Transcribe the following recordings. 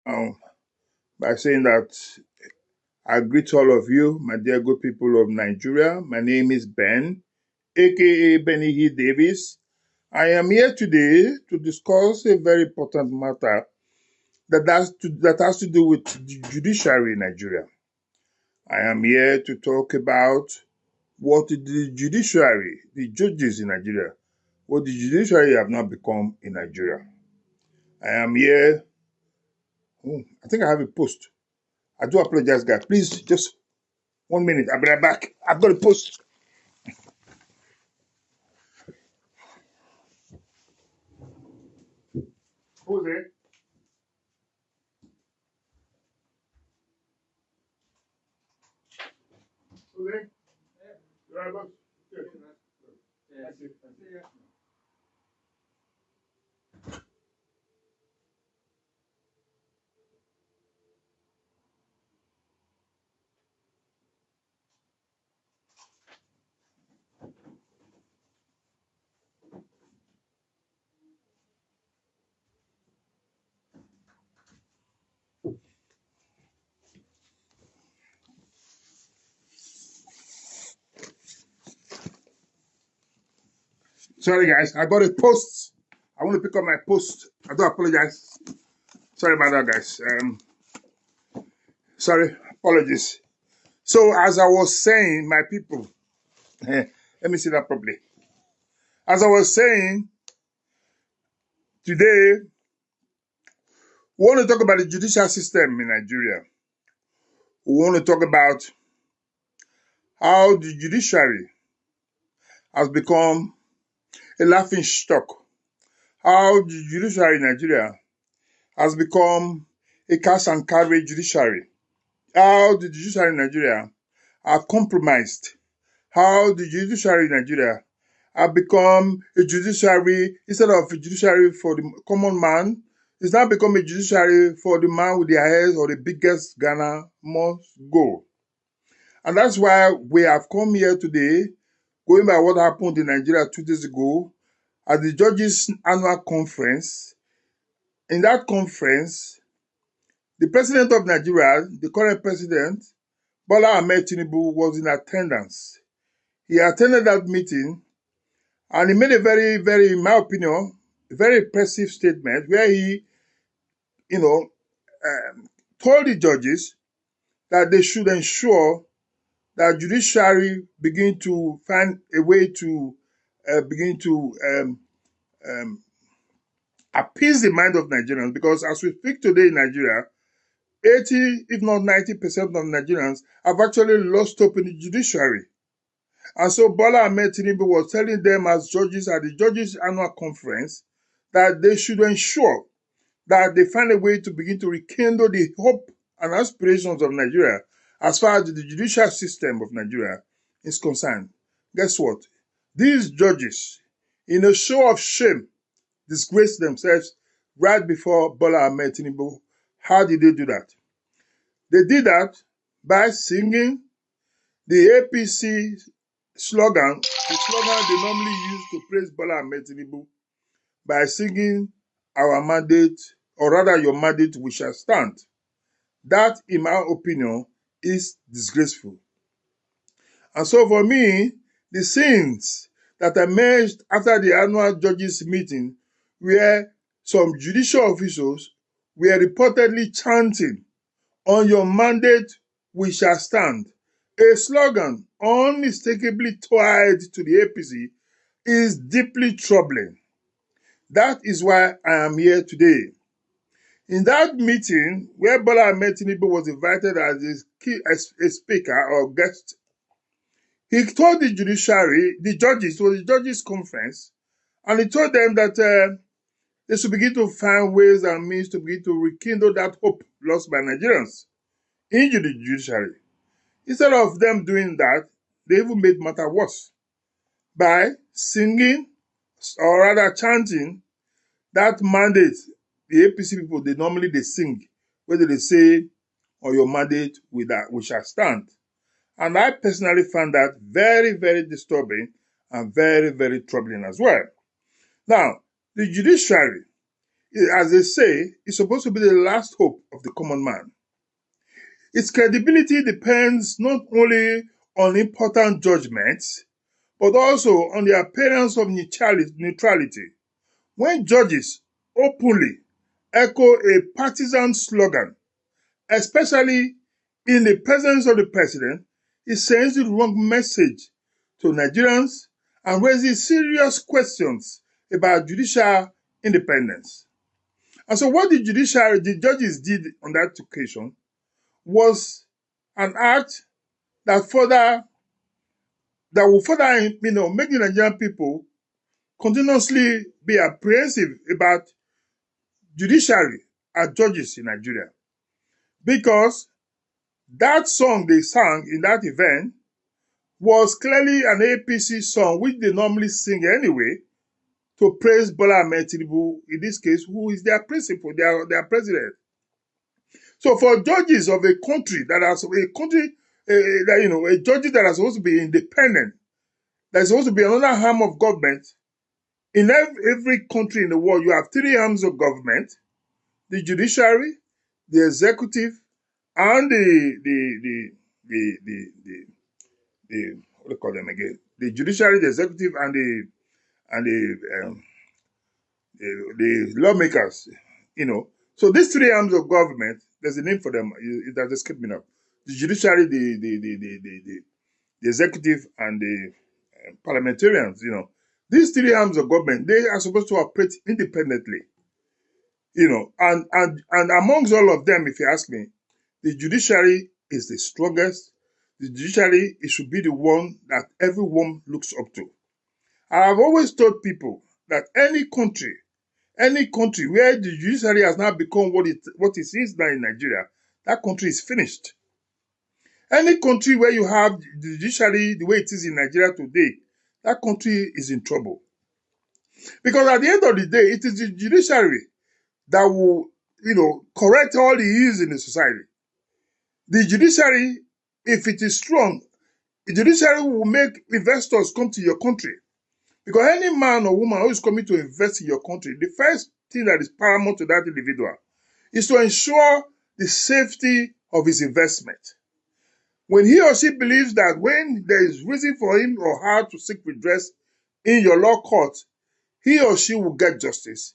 um, by saying that I greet all of you, my dear good people of Nigeria. My name is Ben, aka Benny He Davis. I am here today to discuss a very important matter that has to do with the judiciary in Nigeria. I am here to talk about what the judiciary, the judges in Nigeria, what the judiciary have now become in Nigeria. I am here. I think I have a post. I do apologize, guys. Please, just 1 minute. I'll be right back. I've got a post. Who's there? Who's there? You are about? Yes. Thank you. Sorry, guys. I got a post. I want to pick up my post. I do apologize. Sorry about that, guys. Sorry. Apologies. So, as I was saying, my people, let me see that properly. As I was saying, today, we want to talk about the judicial system in Nigeria. We want to talk about how the judiciary has become a laughing stock, how the judiciary in Nigeria has become a cash and carry judiciary, how the judiciary in Nigeria have compromised, how the judiciary in Nigeria have become a judiciary, instead of a judiciary for the common man, it's now become a judiciary for the man with the highest or the biggest Ghana must go. And that's why we have come here today, going by what happened in Nigeria 2 days ago, at the judges' annual conference. In that conference, the president of Nigeria, the current president, Bola Ahmed Tinubu, was in attendance. He attended that meeting and he made a very, in my opinion, a very impressive statement where he, told the judges that they should ensure that judiciary begin to find a way to begin to appease the mind of Nigerians, because as we speak today in Nigeria, 80, if not 90% of Nigerians have actually lost hope in the judiciary. And so Bola Ahmed Tinubu was telling them as judges at the judges' annual conference that they should ensure that they find a way to begin to rekindle the hope and aspirations of Nigeria as far as the judicial system of Nigeria is concerned. Guess what? These judges, in a show of shame, disgraced themselves right before Bola Ahmed Tinubu. How did they do that? They did that by singing the APC slogan, the slogan they normally use to praise Bola Ahmed Tinubu, by singing our mandate, or rather your mandate, we shall stand. That, in my opinion, is disgraceful. And so for me, the scenes that emerged after the annual judges meeting, where some judicial officials were reportedly chanting, "On your mandate, we shall stand," a slogan unmistakably tied to the APC, is deeply troubling. That is why I am here today. In that meeting, where Bola Ahmed Tinubu was invited as a speaker or guest, he told the judiciary, the judges, it was the judges' conference, and he told them that they should begin to find ways and means to begin to rekindle that hope lost by Nigerians in the judiciary. Instead of them doing that, they even made matter worse by singing, or rather chanting, that mandate. The APC people, they sing, whether they say, "On your mandate, we shall stand." And I personally found that very disturbing and very troubling as well. Now, the judiciary as they say, is supposed to be the last hope of the common man. Its credibility depends not only on important judgments, but also on the appearance of neutrality. When judges openly echo a partisan slogan, especially in the presence of the president, it sends the wrong message to Nigerians and raises serious questions about judicial independence. And so what the judges did on that occasion was an act that will further, make the Nigerian people continuously be apprehensive about judiciary and judges in Nigeria. Because that song they sang in that event was clearly an APC song, which they normally sing anyway, to praise Bola Ahmed Tinubu, in this case, who is their principal, their president. So for judges of a country that has a judges that are supposed to be independent, there's supposed to be another arm of government. In every country in the world, you have three arms of government: the judiciary, the executive, and what do you call them again? The judiciary, the executive, and the lawmakers. So these three arms of government, there's a name for them. It has escaped me now. The judiciary, the executive, and the parliamentarians. These three arms of government, they are supposed to operate independently. And amongst all of them, if you ask me, the judiciary is the strongest. The judiciary, it should be the one that everyone looks up to. I have always told people that any country where the judiciary has now become what it is now in Nigeria, that country is finished. Any country where you have the judiciary the way it is in Nigeria today, that country is in trouble. Because at the end of the day, it is the judiciary that will, correct all the ills in the society. The judiciary, if it is strong, the judiciary will make investors come to your country. Because any man or woman who is coming to invest in your country, the first thing that is paramount to that individual is to ensure the safety of his investment. When he or she believes that when there is reason for him or her to seek redress in your law court, he or she will get justice,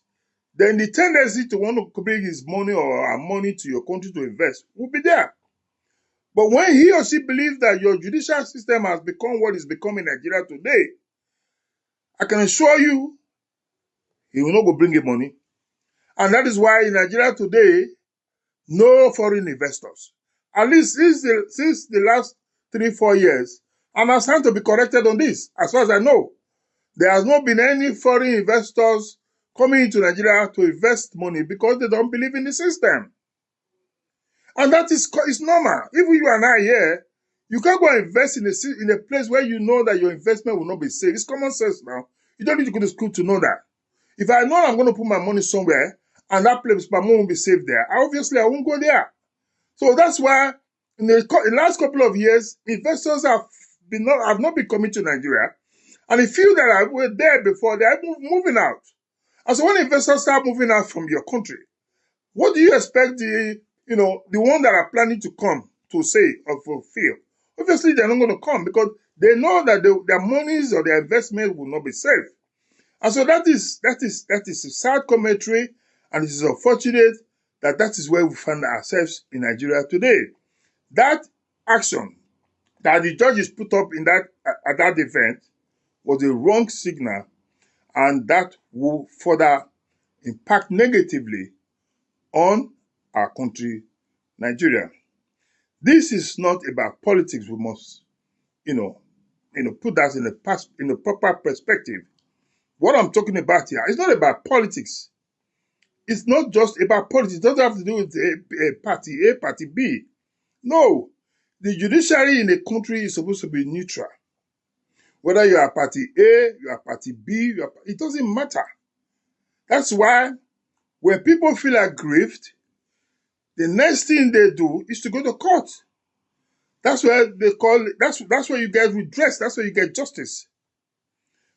then the tendency to want to bring his money or her money to your country to invest will be there. But when he or she believes that your judicial system has become what is becoming in Nigeria today, I can assure you, he will not go bring him money. And that is why in Nigeria today, no foreign investors. At least since the last 3-4 years, and I'm trying to be corrected on this, as far as I know, there has not been any foreign investors coming into Nigeria to invest money because they don't believe in the system. And that is normal. Even you and I here, you can't go and invest in a place where you know that your investment will not be safe. It's common sense now. You don't need to go to school to know that. If I know I'm going to put my money somewhere and that place, my money will be safe there, obviously I won't go there. So that's why in the last couple of years, investors have not been coming to Nigeria. And the few that were there before, they are moving out. And so when investors start moving out from your country, what do you expect the one that are planning to come to say or fulfill? Obviously, they're not going to come because they know that their monies or their investment will not be safe. And so that is a sad commentary, and it is unfortunate that is where we find ourselves in Nigeria today. That action that the judges put up at that event was a wrong signal, and that will further impact negatively on our country, Nigeria. This is not about politics. We must, put that in a proper perspective. What I'm talking about here is not about politics. It's not just about politics. It doesn't have to do with party A, party B. No. The judiciary in a country is supposed to be neutral. Whether you are party A, you are party B, it doesn't matter. That's why when people feel aggrieved, the next thing they do is to go to court. That's where that's where you get redress. That's where you get justice.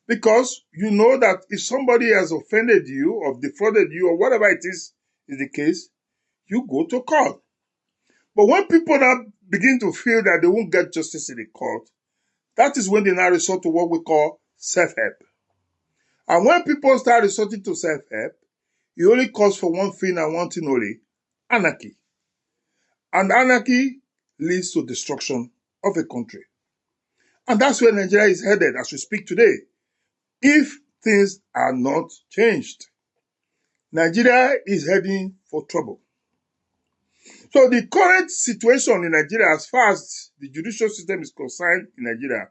Because you know that if somebody has offended you or defrauded you or whatever it is the case, you go to court. But when people now begin to feel that they won't get justice in the court, that is when they now resort to what we call self-help. And when people start resorting to self-help, it only calls for one thing and one thing only: anarchy. And anarchy leads to destruction of a country. And that's where Nigeria is headed as we speak today, if things are not changed. Nigeria is heading for trouble. So the current situation in Nigeria, as far as the judicial system is concerned in Nigeria,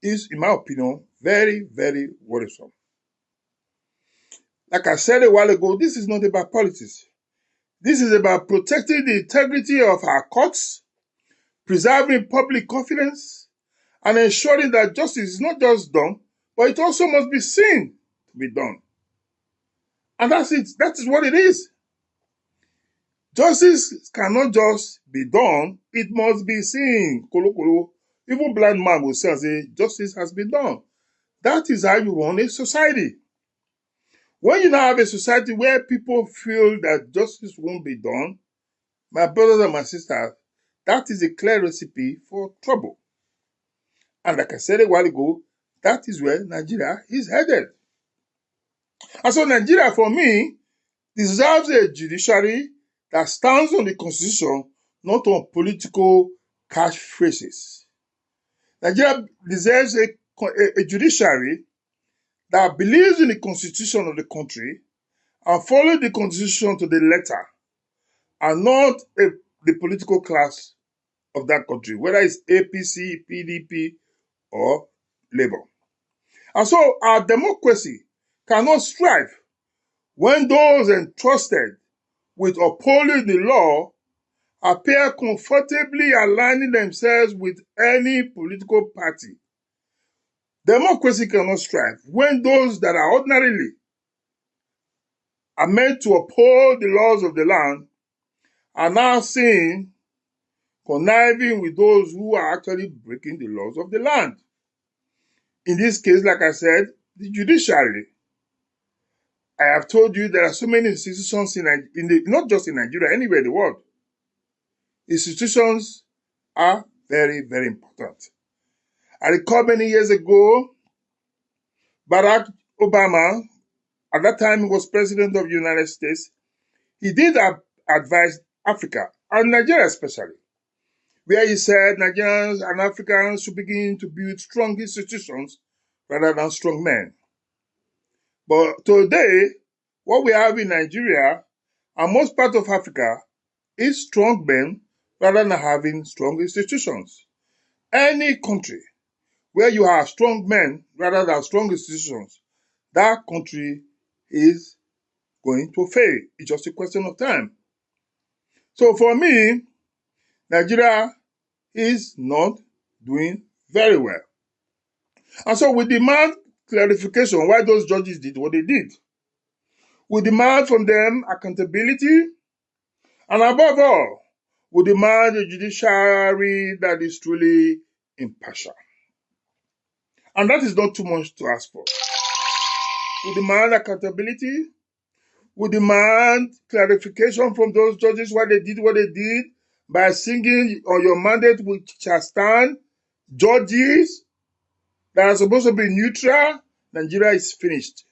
is, in my opinion, very, very worrisome. Like I said a while ago, this is not about politics. This is about protecting the integrity of our courts, preserving public confidence, and ensuring that justice is not just done, but it also must be seen to be done. And that's it. That is what it is. Justice cannot just be done, it must be seen. Kolo kolo. Even blind man will say, justice has been done. That is how you run a society. When you now have a society where people feel that justice won't be done, my brothers and my sisters, that is a clear recipe for trouble. And like I said a while ago, that is where Nigeria is headed. And so Nigeria, for me, deserves a judiciary that stands on the constitution, not on political catchphrases. Nigeria deserves a judiciary that believes in the constitution of the country and follows the constitution to the letter, and not the political class of that country, whether it's APC, PDP, or Labour. And so our democracy cannot strive when those entrusted with upholding the law appear comfortably aligning themselves with any political party. Democracy cannot strive when those that are ordinarily are meant to uphold the laws of the land are now seen conniving with those who are actually breaking the laws of the land. In this case, like I said, the judiciary. I have told you there are so many institutions not just in Nigeria, anywhere in the world. Institutions are very, very important. I recall many years ago, Barack Obama, at that time he was president of the United States, he did advise Africa, and Nigeria especially, where he said Nigerians and Africans should begin to build strong institutions rather than strong men. But today, what we have in Nigeria and most parts of Africa is strong men rather than having strong institutions. Any country where you have strong men rather than strong institutions, that country is going to fail. It's just a question of time. So for me, Nigeria is not doing very well. And so we demand clarification why those judges did what they did. We demand from them accountability, and above all, we demand a judiciary that is truly impartial. And that is not too much to ask for. We demand accountability. We demand clarification from those judges why they did what they did by singing on your mandate which shall stand. Judges that are supposed to be neutral, Nigeria is finished.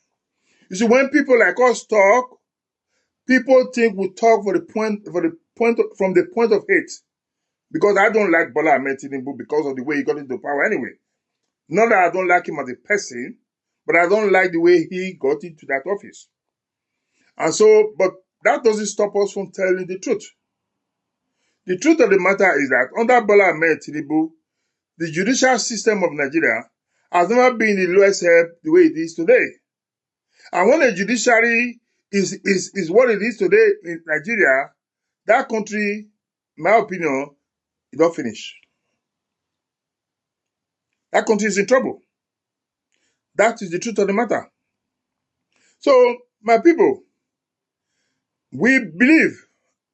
You see, when people like us talk, people think we talk from the point of hate. Because I don't like Bola Ahmed Tinubu because of the way he got into power anyway. Not that I don't like him as a person, but I don't like the way he got into that office. And so, but that doesn't stop us from telling the truth. The truth of the matter is that under Bola Ahmed Tinubu, the judicial system of Nigeria has never been the lowest ebb the way it is today. And when the judiciary is what it is today in Nigeria, that country, in my opinion, is not finished. That country is in trouble. That is the truth of the matter. So, my people, we believe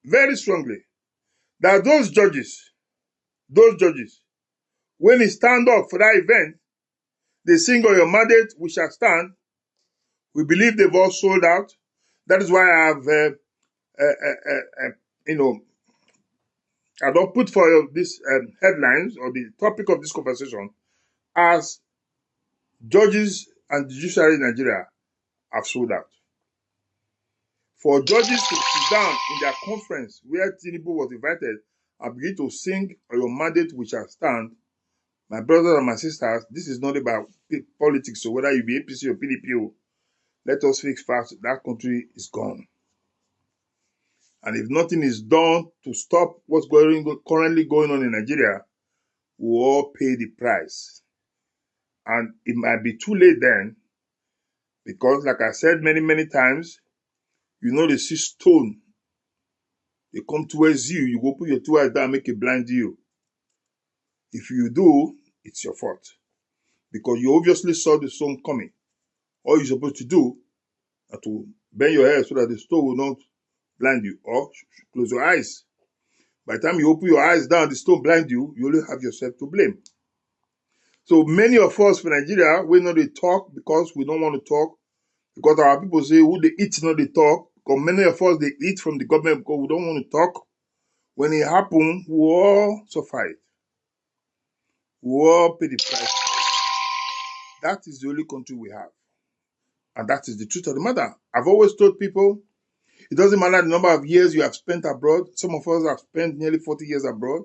very strongly that those judges, when they stand up for that event, they sing on your mandate, we shall stand. We believe they've all sold out. That is why I have, you know, I don't put for this headlines or the topic of this conversation as judges and judiciary in Nigeria have sold out. For judges to sit down in their conference where Tinubu was invited and begin to sing on your mandate we shall stand, my brothers and my sisters, this is not about politics, so whether you be APC or PDP, let us fix fast, that country is gone. And if nothing is done to stop what's currently going on in Nigeria, we'll all pay the price. And it might be too late then, because like I said many, many times, you know they see stone. They come towards you, you go put your two eyes down, make it blind you. If you do, it's your fault. Because you obviously saw the stone coming. All you're supposed to do is to bend your head so that the stone will not blind you, or close your eyes. By the time you open your eyes down, the stone blind you, you only have yourself to blame. So many of us for Nigeria, we know they talk because we don't want to talk. Because our people say, who they eat, not they talk. Because many of us, they eat from the government because we don't want to talk. When it happens, we all suffer it. We all pay the price. That is the only country we have. And that is the truth of the matter. I've always told people, it doesn't matter the number of years you have spent abroad. Some of us have spent nearly 40 years abroad.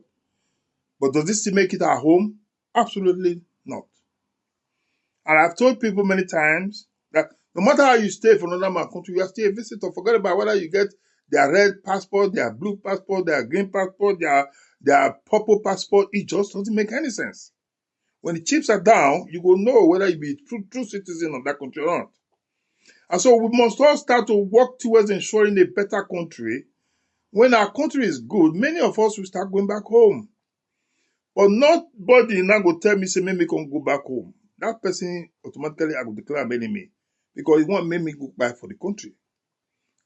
But does this still make it our home? Absolutely not. And I've told people many times that no matter how you stay for another country, you are still a visitor. Forget about whether you get their red passport, their blue passport, their green passport, their purple passport. It just doesn't make any sense. When the chips are down, you will know whether you be a true citizen of that country or not. And so we must all start to work towards ensuring a better country. When our country is good, many of us will start going back home. But nobody now go tell me, say, make me can go back home. That person, automatically, I will declare an enemy. Because he won't make me go back for the country.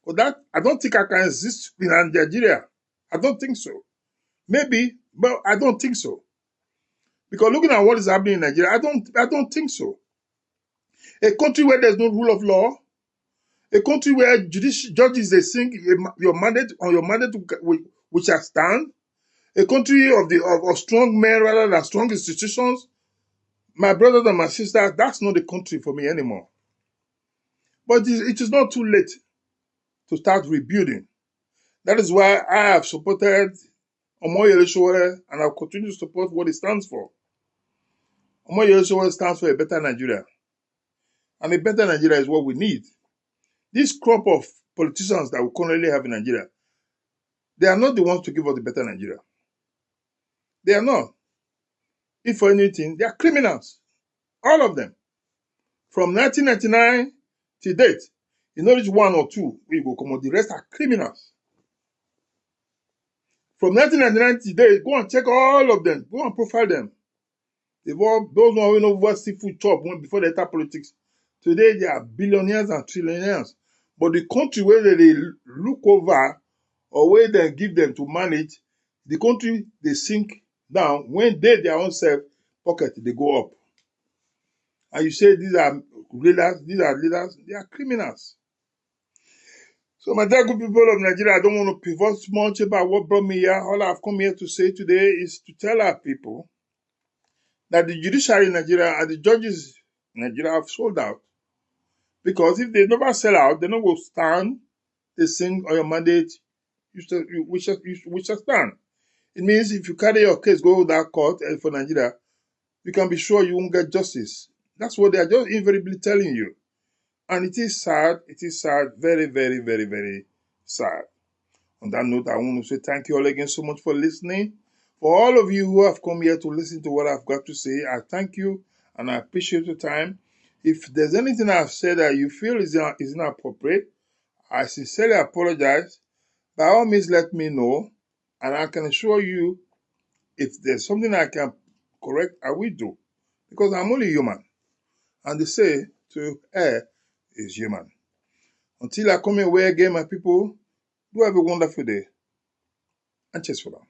But that, I don't think I can exist in Nigeria. I don't think so. Maybe, but I don't think so. Because looking at what is happening in Nigeria, I don't think so. A country where there's no rule of law, a country where judges, they sing your mandate on your mandate which shall stand, a country of strong men rather than strong institutions. My brothers and my sisters, that's not the country for me anymore. But it is not too late to start rebuilding. That is why I have supported Omoyele Sowore and I'll continue to support what it stands for. Omoyele Sowore stands for a better Nigeria. And a better Nigeria is what we need. This crop of politicians that we currently have in Nigeria, they are not the ones to give us the better Nigeria. They are not. If for anything, they are criminals. All of them. From 1999 to date, you know which one or two we go come on. The rest are criminals. From 1999 to date, go and check all of them. Go and profile them. They've all, those one who know what seafood chop before they enter politics. Today, they are billionaires and trillionaires. But the country where they look over or where they give them to manage, the country, they sink down. When they, their own self, pocket, they go up. And you say these are leaders, they are criminals. So my dear good people of Nigeria, I don't want to pivot much about what brought me here. All I've come here to say today is to tell our people that the judiciary in Nigeria and the judges in Nigeria have sold out. Because if they never sell out, they don't go stand, they sing on your mandate, we shall stand. It means if you carry your case, go to that court for Nigeria, you can be sure you won't get justice. That's what they are just invariably telling you. And it is sad, very, very, very, very sad. On that note, I want to say thank you all again so much for listening. For all of you who have come here to listen to what I've got to say, I thank you and I appreciate your time. If there's anything I've said that you feel is inappropriate, I sincerely apologize. By all means, let me know. And I can assure you, if there's something I can correct, I will do. Because I'm only human. And they say to err is human. Until I come your way again, my people, do have a wonderful day. And cheers for now.